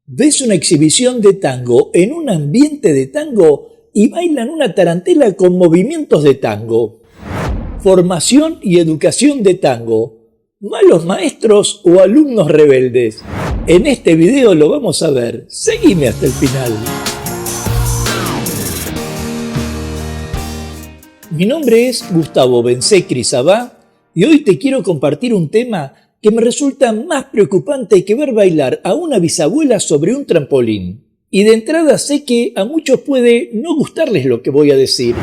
Ves una exhibición de tango en un ambiente de tango y bailan una tarantela con movimientos de tango. Formación y educación de tango. ¿Malos maestros o alumnos rebeldes? En este video lo vamos a ver. Seguime hasta el final. Mi nombre es Gustavo Bensecri Sabá y hoy te quiero compartir un tema que me resulta más preocupante que ver bailar a una bisabuela sobre un trampolín. Y de entrada sé que a muchos puede no gustarles lo que voy a decir,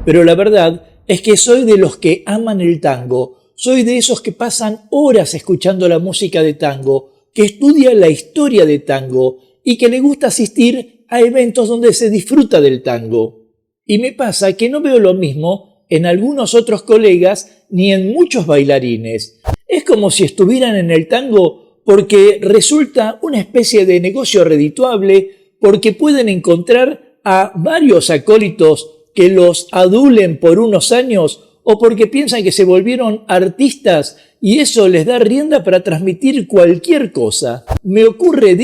pero la verdad es que soy de los que aman el tango, soy de esos que pasan horas escuchando la música de tango, que estudia la historia de tango y que le gusta asistir a eventos donde se disfruta del tango. Y me pasa que no veo lo mismo en algunos otros colegas ni en muchos bailarines. Es como si estuvieran en el tango porque resulta una especie de negocio redituable, porque pueden encontrar a varios acólitos que los adulen por unos años o porque piensan que se volvieron artistas y eso les da rienda para transmitir cualquier cosa. Me ocurre,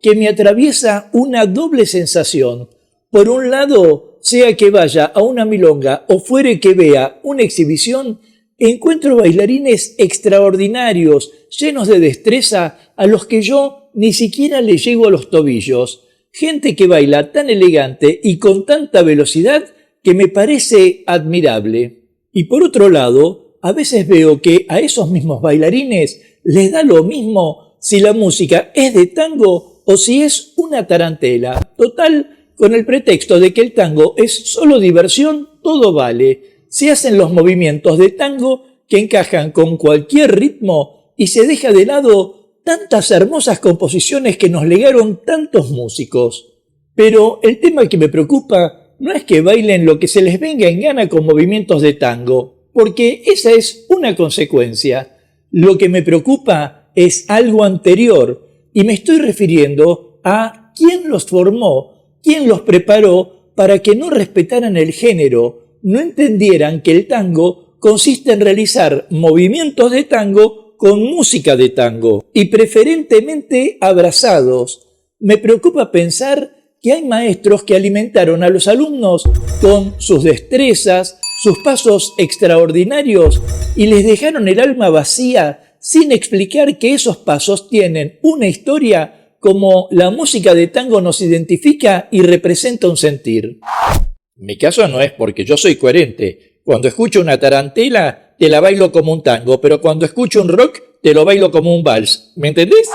que me atraviesa una doble sensación. Por un lado, sea que vaya a una milonga o fuere que vea una exhibición, encuentro bailarines extraordinarios, llenos de destreza, a los que yo ni siquiera le llego a los tobillos. Gente que baila tan elegante y con tanta velocidad que me parece admirable. Y por otro lado, a veces veo que a esos mismos bailarines les da lo mismo si la música es de tango o si es una tarantela. Total, con el pretexto de que el tango es solo diversión, todo vale. Se hacen los movimientos de tango que encajan con cualquier ritmo y se deja de lado tantas hermosas composiciones que nos legaron tantos músicos. Pero el tema que me preocupa no es que bailen lo que se les venga en gana con movimientos de tango, porque esa es una consecuencia. Lo que me preocupa es algo anterior y me estoy refiriendo a quién los formó, quién los preparó para que no respetaran el género, no entendieran que el tango consiste en realizar movimientos de tango con música de tango y preferentemente abrazados. Me preocupa pensar que hay maestros que alimentaron a los alumnos con sus destrezas, sus pasos extraordinarios y les dejaron el alma vacía sin explicar que esos pasos tienen una historia como la música de tango nos identifica y representa un sentir. Mi caso no es porque yo soy coherente. Cuando escucho una tarantela, te la bailo como un tango, pero cuando escucho un rock, te lo bailo como un vals. ¿Me entendés?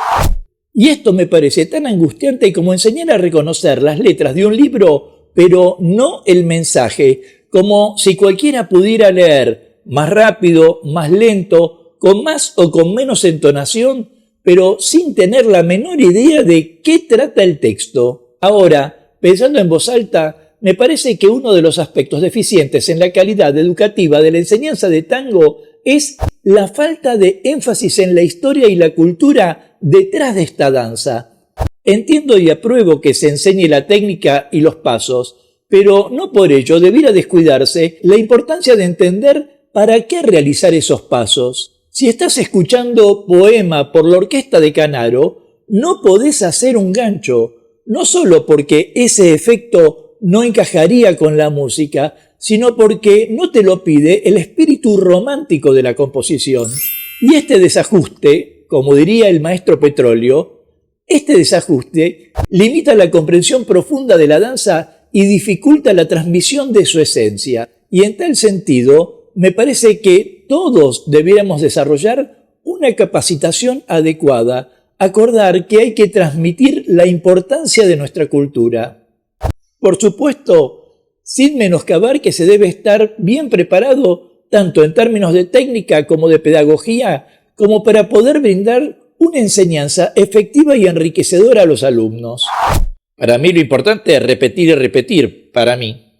Y esto me parece tan angustiante como enseñar a reconocer las letras de un libro, pero no el mensaje, como si cualquiera pudiera leer más rápido, más lento, con más o con menos entonación, pero sin tener la menor idea de qué trata el texto. Ahora, pensando en voz alta, me parece que uno de los aspectos deficientes en la calidad educativa de la enseñanza de tango es la falta de énfasis en la historia y la cultura detrás de esta danza. Entiendo y apruebo que se enseñe la técnica y los pasos, pero no por ello debiera descuidarse la importancia de entender para qué realizar esos pasos. Si estás escuchando Poema por la orquesta de Canaro, no podés hacer un gancho, no solo porque ese efecto no encajaría con la música, sino porque no te lo pide el espíritu romántico de la composición. Y este desajuste, como diría el maestro Petróleo, este desajuste limita la comprensión profunda de la danza y dificulta la transmisión de su esencia. Y en tal sentido, me parece que todos debiéramos desarrollar una capacitación adecuada, acordar que hay que transmitir la importancia de nuestra cultura. Por supuesto, sin menoscabar que se debe estar bien preparado, tanto en términos de técnica como de pedagogía, como para poder brindar una enseñanza efectiva y enriquecedora a los alumnos. Para mí lo importante es repetir y repetir, para mí.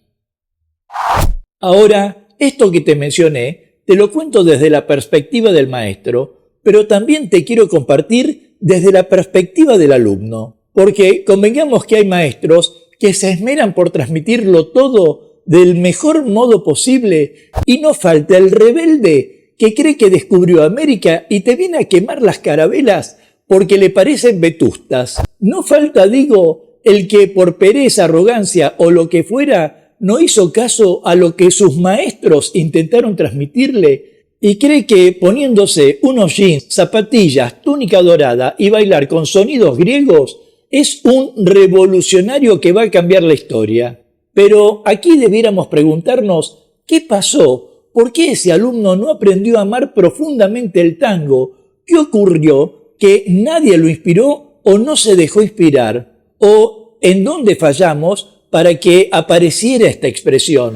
Ahora, esto que te mencioné, te lo cuento desde la perspectiva del maestro, pero también te quiero compartir desde la perspectiva del alumno, porque convengamos que hay maestros que se esmeran por transmitirlo todo del mejor modo posible y no falta el rebelde que cree que descubrió América y te viene a quemar las carabelas porque le parecen vetustas. No falta, digo, el que por pereza, arrogancia o lo que fuera no hizo caso a lo que sus maestros intentaron transmitirle y cree que poniéndose unos jeans, zapatillas, túnica dorada y bailar con sonidos griegos es un revolucionario que va a cambiar la historia. Pero aquí debiéramos preguntarnos ¿qué pasó? ¿Por qué ese alumno no aprendió a amar profundamente el tango? ¿Qué ocurrió? ¿Que nadie lo inspiró o no se dejó inspirar? ¿O en dónde fallamos para que apareciera esta expresión?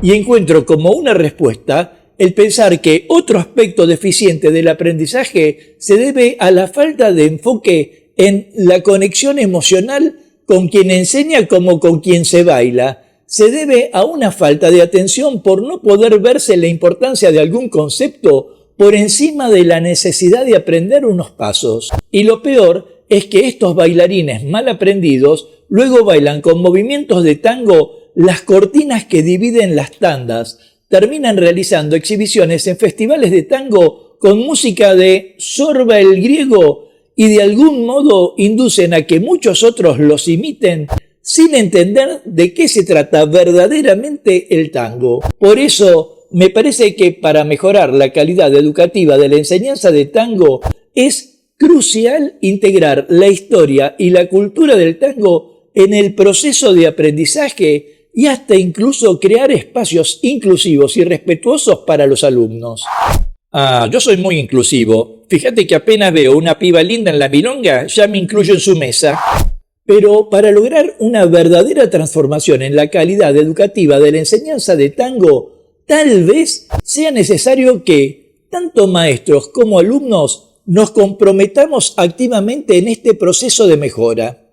Y encuentro como una respuesta el pensar que otro aspecto deficiente del aprendizaje se debe a la falta de enfoque en la conexión emocional con quien enseña como con quien se baila. Se debe a una falta de atención por no poder verse la importancia de algún concepto por encima de la necesidad de aprender unos pasos. Y lo peor es que estos bailarines mal aprendidos luego bailan con movimientos de tango las cortinas que dividen las tandas. Terminan realizando exhibiciones en festivales de tango con música de Sorba el griego y de algún modo inducen a que muchos otros los imiten sin entender de qué se trata verdaderamente el tango. Por eso, me parece que para mejorar la calidad educativa de la enseñanza de tango es crucial integrar la historia y la cultura del tango en el proceso de aprendizaje y hasta incluso crear espacios inclusivos y respetuosos para los alumnos. Yo soy muy inclusivo. Fíjate que apenas veo una piba linda en la milonga, ya me incluyo en su mesa. Pero para lograr una verdadera transformación en la calidad educativa de la enseñanza de tango, tal vez sea necesario que tanto maestros como alumnos nos comprometamos activamente en este proceso de mejora.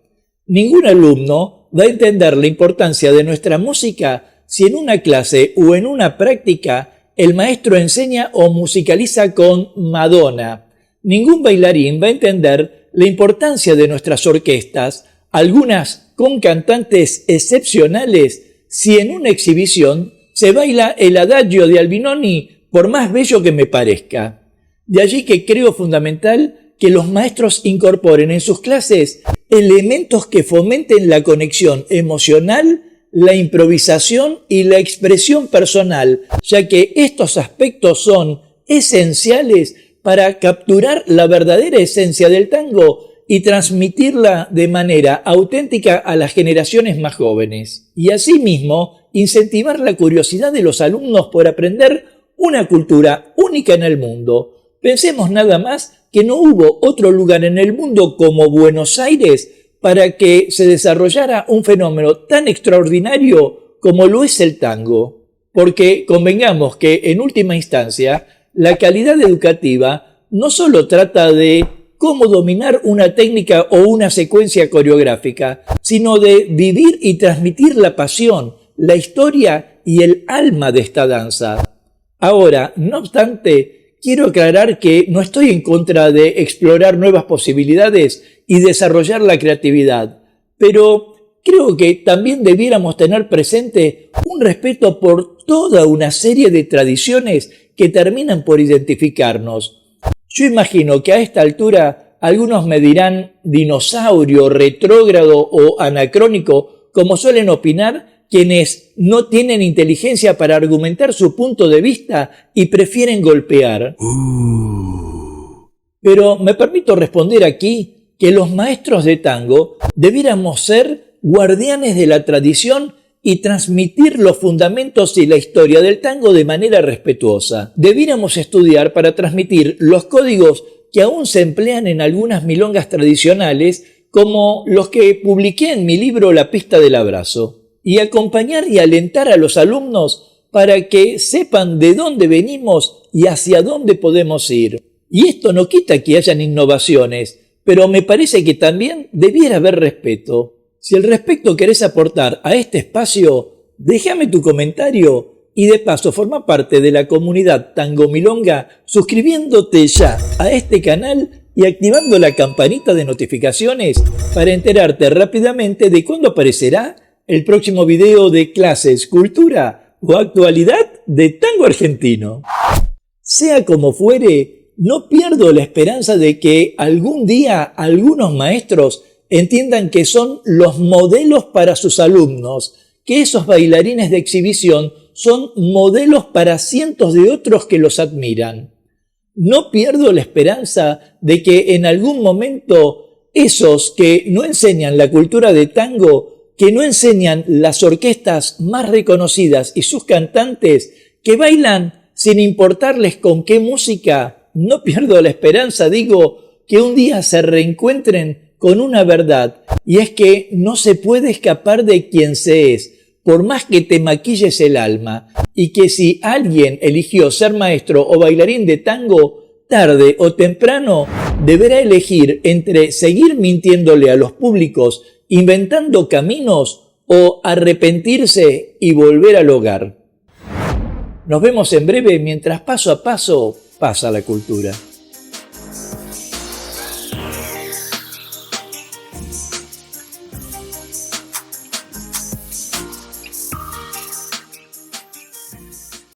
Ningún alumno va a entender la importancia de nuestra música si en una clase o en una práctica el maestro enseña o musicaliza con Madonna. Ningún bailarín va a entender la importancia de nuestras orquestas, algunas con cantantes excepcionales, si en una exhibición se baila el adagio de Albinoni, por más bello que me parezca. De allí que creo fundamental que los maestros incorporen en sus clases elementos que fomenten la conexión emocional, la improvisación y la expresión personal, ya que estos aspectos son esenciales para capturar la verdadera esencia del tango y transmitirla de manera auténtica a las generaciones más jóvenes. Y asimismo, incentivar la curiosidad de los alumnos por aprender una cultura única en el mundo. Pensemos nada más que no hubo otro lugar en el mundo como Buenos Aires para que se desarrollara un fenómeno tan extraordinario como lo es el tango. Porque convengamos que, en última instancia, la calidad educativa no solo trata de cómo dominar una técnica o una secuencia coreográfica, sino de vivir y transmitir la pasión, la historia y el alma de esta danza. Ahora, no obstante, quiero aclarar que no estoy en contra de explorar nuevas posibilidades y desarrollar la creatividad, pero creo que también debiéramos tener presente un respeto por toda una serie de tradiciones que terminan por identificarnos. Yo imagino que a esta altura algunos me dirán dinosaurio, retrógrado o anacrónico, como suelen opinar quienes no tienen inteligencia para argumentar su punto de vista y prefieren golpear. Pero me permito responder aquí que los maestros de tango debiéramos ser guardianes de la tradición y transmitir los fundamentos y la historia del tango de manera respetuosa. Debiéramos estudiar para transmitir los códigos que aún se emplean en algunas milongas tradicionales, como los que publiqué en mi libro La pista del abrazo, y acompañar y alentar a los alumnos para que sepan de dónde venimos y hacia dónde podemos ir. Y esto no quita que hayan innovaciones, pero me parece que también debiera haber respeto. Si al respecto querés aportar a este espacio, déjame tu comentario y de paso forma parte de la comunidad Tango Milonga suscribiéndote ya a este canal y activando la campanita de notificaciones para enterarte rápidamente de cuándo aparecerá el próximo video de clases, cultura o actualidad de tango argentino. Sea como fuere, no pierdo la esperanza de que algún día algunos maestros entiendan que son los modelos para sus alumnos, que esos bailarines de exhibición son modelos para cientos de otros que los admiran. No pierdo la esperanza de que en algún momento esos que no enseñan la cultura de tango, que no enseñan las orquestas más reconocidas y sus cantantes, que bailan sin importarles con qué música, no pierdo la esperanza, digo, que un día se reencuentren con una verdad, y es que no se puede escapar de quien se es, por más que te maquilles el alma, y que si alguien eligió ser maestro o bailarín de tango, tarde o temprano deberá elegir entre seguir mintiéndole a los públicos, inventando caminos, o arrepentirse y volver al hogar. Nos vemos en breve mientras paso a paso pasa la cultura.